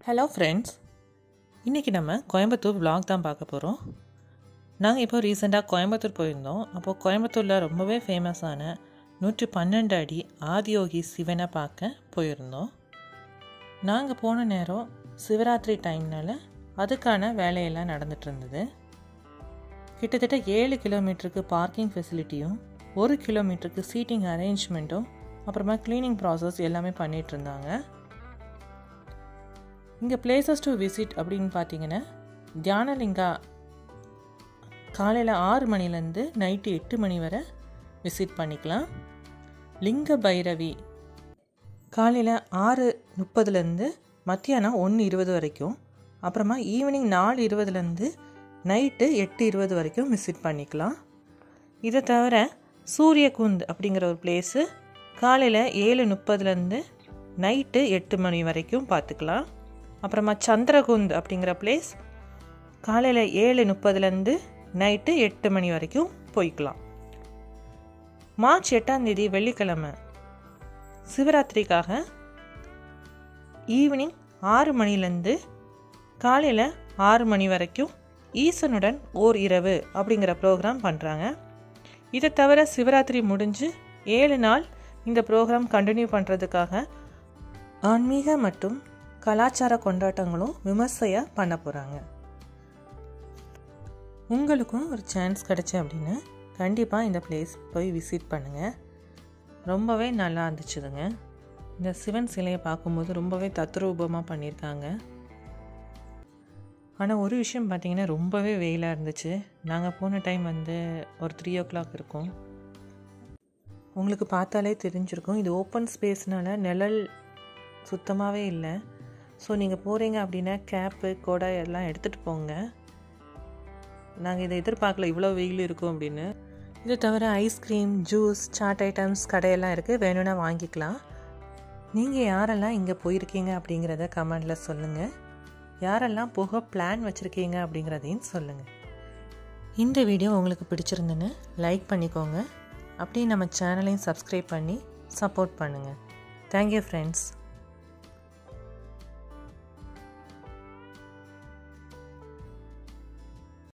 Hello friends, இன்றைக்கி நம்ம Coimbatore vlog தான் பார்க்க போகிறோம். நாங்கள் இப்போ ரீசெண்டாக கோயம்புத்தூர் போயிருந்தோம். அப்போது கோயம்புத்தூரில் ரொம்பவே ஃபேமஸான 112 அடி ஆதியோகி சிவனை பார்க்க போயிருந்தோம். நாங்கள் போன நேரம் சிவராத்திரி டைம்னால் அதுக்கான வேலையெல்லாம் நடந்துகிட்டு இருந்தது. கிட்டத்தட்ட 7 கிலோமீட்டருக்கு பார்க்கிங் ஃபெசிலிட்டியும் 1 கிலோமீட்டருக்கு சீட்டிங் அரேஞ்ச்மெண்ட்டும் அப்புறமா க்ளீனிங் ப்ராசஸ் எல்லாமே பண்ணிகிட்டு இருந்தாங்க. இங்கே பிளேசஸ் டு விசிட் அப்படின்னு பார்த்தீங்கன்னா, தியானலிங்கா காலையில் 6 மணிலேருந்து நைட்டு 8 மணி வரை விசிட் பண்ணிக்கலாம். லிங்க பைரவி காலையில் 6:30 மத்தியானம் 1:20 வரைக்கும், அப்புறமா ஈவினிங் 4:20 நைட்டு 8:20 வரைக்கும் விசிட் பண்ணிக்கலாம். இதை தவிர சூரியகுந்த் அப்படிங்கிற ஒரு பிளேஸு காலையில் 7:30 நைட்டு 8 மணி வரைக்கும் பார்த்துக்கலாம். அப்புறமா சந்திரகுந்த் அப்படிங்கிற பிளேஸ் காலையில் 7:30 நைட்டு 8 மணி வரைக்கும் போய்க்கலாம். மார்ச் 8 வெள்ளிக்கிழமை சிவராத்திரிக்காக ஈவினிங் 6 மணிலேருந்து காலையில் 6 மணி வரைக்கும் ஈசனுடன் ஓர் இரவு அப்படிங்கிற ப்ரோக்ராம் பண்ணுறாங்க. இதை தவிர சிவராத்திரி முடிஞ்சு 7 நாள் இந்த ப்ரோக்ராம் கண்டினியூ பண்ணுறதுக்காக ஆன்மீக மற்றும் கலாச்சார கொண்டாட்டங்களும் விமர்சையாக பண்ண போகிறாங்க. உங்களுக்கும் ஒரு சான்ஸ் கிடச்சி அப்படின்னா கண்டிப்பாக இந்த பிளேஸ் போய் விசிட் பண்ணுங்கள். ரொம்பவே நல்லா இருந்துச்சுதுங்க. இந்த சிவன் சிலையை பார்க்கும்போது ரொம்பவே தத்ரூபமாக பண்ணியிருக்காங்க. ஆனால் ஒரு விஷயம் பார்த்திங்கன்னா, ரொம்பவே வெயிலாக இருந்துச்சு. நாங்கள் போன டைம் ஒரு 3 o'clock இருக்கும். உங்களுக்கு பார்த்தாலே தெரிஞ்சிருக்கும், இது ஓப்பன் ஸ்பேஸ்னால நிழல் சுத்தமாகவே இல்லை. ஸோ நீங்கள் போகிறீங்க அப்படின்னா கேப்பு கொடை எல்லாம் எடுத்துகிட்டு போங்க. நாங்கள் இதை எதிர்பார்க்கல இவ்வளோ வெயில் இருக்கும் அப்படின்னு. இதை தவிர ஐஸ்கிரீம், ஜூஸ், சாட் ஐட்டம்ஸ் கடையெல்லாம் இருக்குது, வேணும்னா வாங்கிக்கலாம். நீங்கள் யாரெல்லாம் இங்கே போயிருக்கீங்க அப்படிங்கிறத கமெண்டில் சொல்லுங்கள். யாரெல்லாம் போக பிளான் வச்சுருக்கீங்க அப்படிங்கிறதையும் சொல்லுங்கள். இந்த வீடியோ உங்களுக்கு பிடிச்சிருந்துன்னு லைக் பண்ணிக்கோங்க. அப்படியே நம்ம சேனலையும் சப்ஸ்கிரைப் பண்ணி சப்போர்ட் பண்ணுங்கள். Thank you friends.